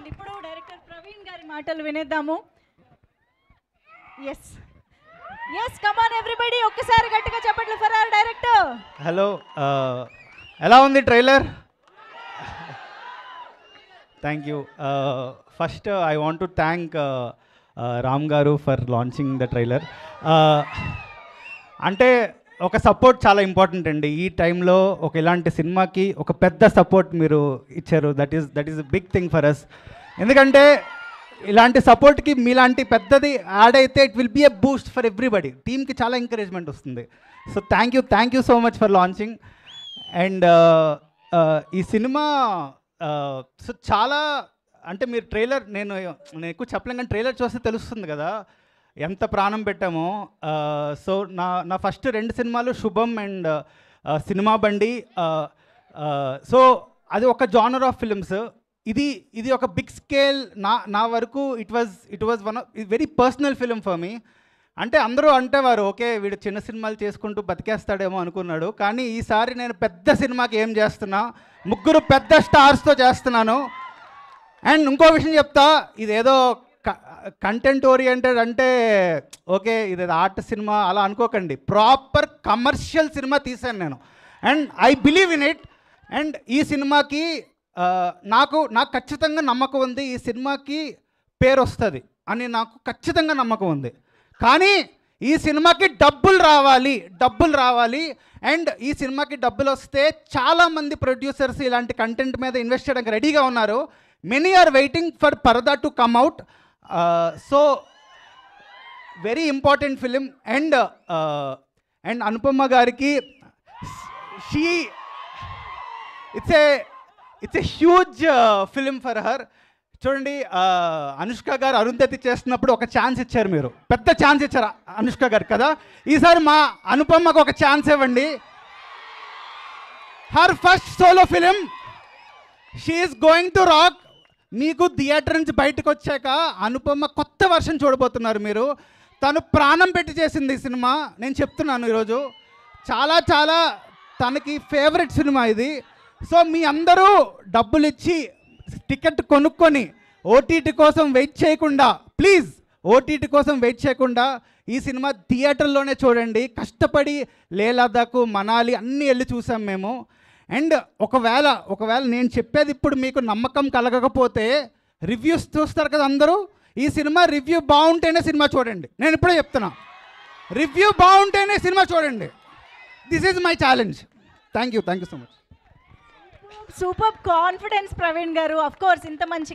And ఇప్పుడు director Praveen గారి మాటలు వినేద్దాము. Yes yes come on everybody, ఒక్కసారి గట్టిగా చెప్పండి ఫర్ అవర్ డైరెక్టర్. హలో, ఎలా ఉంది trailer? Thank you. First I want to thank Ram garu for launching the trailer. అంటే ఒక సపోర్ట్ చాలా ఇంపార్టెంట్ అండి. ఈ టైంలో ఒక ఇలాంటి సినిమాకి ఒక పెద్ద సపోర్ట్ మీరు ఇచ్చారు. That is big thing for us. ఎందుకంటే ఇలాంటి సపోర్ట్కి మీలాంటి పెద్దది యాడ్ అయితే it will be a boost for everybody. టీమ్కి చాలా ఎంకరేజ్మెంట్ వస్తుంది. So thank you so much for launching. And ఈ సినిమా సో చాలా అంటే మీరు ట్రైలర్ నేను ఎక్కువ చెప్పలేం, కానీ ట్రైలర్ చూస్తే తెలుస్తుంది కదా ఎంత ప్రాణం పెట్టామో. సో నా ఫస్ట్ 2 సినిమాలు శుభం అండ్ సినిమా బండి. సో అది ఒక జానర్ ఆఫ్ ఫిల్మ్స్. ఇది ఒక బిగ్ స్కేల్. నా వరకు it was one of very personal film for me. అంటే అందరూ అంటేవారు ఓకే వీడు చిన్న సినిమాలు చేసుకుంటూ బతికేస్తాడేమో అనుకున్నాడు, కానీ ఈసారి నేను పెద్ద సినిమాకి ఏం చేస్తున్నా, 3 పెద్ద స్టార్స్తో చేస్తున్నాను. అండ్ ఇంకో విషయం చెప్తా, ఇదేదో కంటెంట్ ఓరియంటెడ్ అంటే ఓకే ఇది ఆర్ట్ సినిమా అలా అనుకోకండి. ప్రాపర్ కమర్షియల్ సినిమా తీశాను నేను. And I believe in it. And ఈ సినిమాకి నాకు ఖచ్చితంగా నమ్మకం ఉంది. ఈ సినిమాకి పేరు వస్తుంది అని నాకు ఖచ్చితంగా నమ్మకం ఉంది. కానీ ఈ సినిమాకి డబ్బులు రావాలి. అండ్ ఈ సినిమాకి డబ్బులు వస్తే చాలామంది ప్రొడ్యూసర్స్ ఇలాంటి కంటెంట్ మీద ఇన్వెస్ట్ చేయడానికి రెడీగా ఉన్నారు. Many are waiting for Paradha to come out. So very important film. And Anupama గారికి it's a huge film for her. చూడండి, అనుష్క గారు అరుంధతి చేస్తున్నప్పుడు ఒక ఛాన్స్ ఇచ్చారు, మీరు పెద్ద ఛాన్స్ ఇచ్చారు అనుష్క గారు కదా. ఈసారి మా అనుపమకు ఒక ఛాన్స్ ఇవ్వండి. Her first solo film, she is going to rock. మీకు థియేటర్ నుంచి బయటకు వచ్చాక అనుపమ కొత్త వర్షన్ చూడబోతున్నారు మీరు. తను ప్రాణం పెట్టి చేసింది ఈ సినిమా. నేను చెప్తున్నాను ఈరోజు చాలా చాలా తనకి ఫేవరెట్ సినిమా ఇది. సో మీ అందరూ డబ్బులు ఇచ్చి టికెట్ కొనుక్కొని ఓటీటీ కోసం వెయిట్ చేయకుండా, ప్లీజ్ ఓటీటీ కోసం వెయిట్ చేయకుండా ఈ సినిమా థియేటర్లోనే చూడండి. కష్టపడి లే లదాఖ్, మనాలి అన్నీ వెళ్ళి చూసాం మేము. అండ్ ఒకవేళ నేను చెప్పేది ఇప్పుడు మీకు నమ్మకం కలగకపోతే రివ్యూస్ చూస్తారు కదా అందరూ. ఈ సినిమా రివ్యూ బాగుంటేనే సినిమా చూడండి. నేను ఇప్పుడే చెప్తున్నా, రివ్యూ బాగుంటేనే సినిమా చూడండి. This is my challenge. Thank you so much. Super confidence Praveen garu. Of course ఇంత మంచి